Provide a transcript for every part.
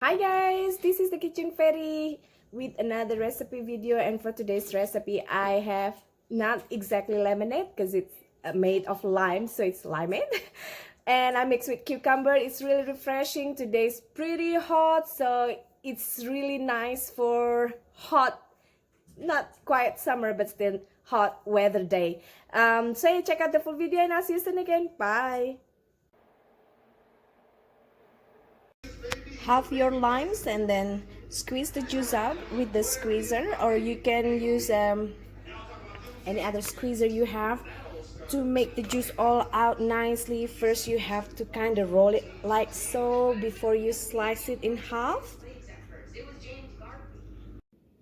Hi guys, this is the Kitchen Fairy with another recipe video, and for today's recipe I have not exactly lemonade because it's made of lime, so it's limeade. And I mix with cucumber. It's really refreshing. Today's pretty hot, so it's really nice for hot, not quite summer but still hot weather day. So yeah, check out the full video and I'll see you soon again. Bye. Half your limes and then squeeze the juice out with the squeezer, or you can use any other squeezer you have to make the juice all out nicely. First you have to kind of roll it like so before you slice it in half.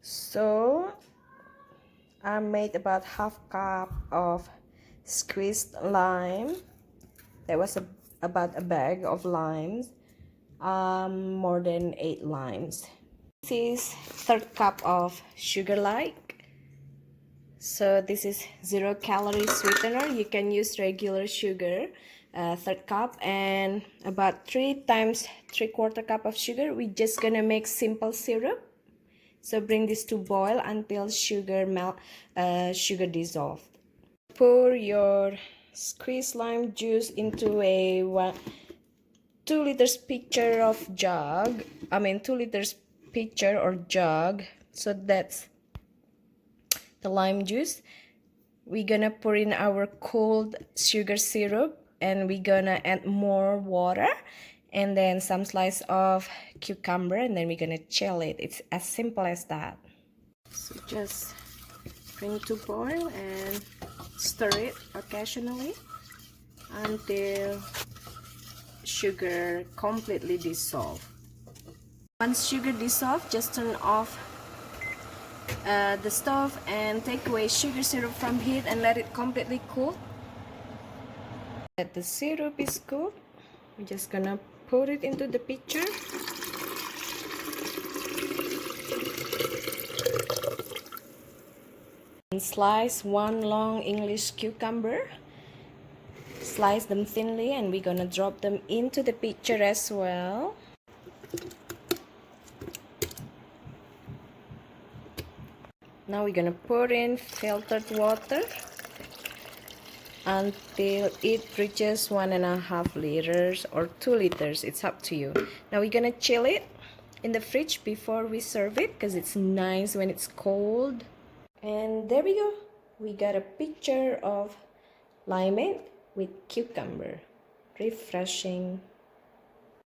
So I made about half cup of squeezed lime. That was about a bag of limes. More than 8 limes. This is third cup of sugar like. So this is 0-calorie sweetener. You can use regular sugar. Third cup, and about 3 times 3/4 cup of sugar. We're just gonna make simple syrup. So bring this to boil until sugar dissolved. Pour your squeezed lime juice into a 2 liters pitcher of jug. 2 liters pitcher or jug. So that's the lime juice. We're gonna pour in our cold sugar syrup, and we're gonna add more water and then some slice of cucumber, and then we're gonna chill it. It's as simple as that. So just bring to boil and stir it occasionally until sugar completely dissolve. Once sugar dissolve, just turn off the stove and take away sugar syrup from heat and let it completely cool. That the syrup is cool, we're just gonna put it into the pitcher. And slice 1 long English cucumber. Slice them thinly, and we're gonna drop them into the pitcher as well. Now we're gonna pour in filtered water until it reaches 1.5 liters or 2 liters. It's up to you. Now we're gonna chill it in the fridge before we serve it, because it's nice when it's cold. And there we go. We got a pitcher of limeade with cucumber. Refreshing.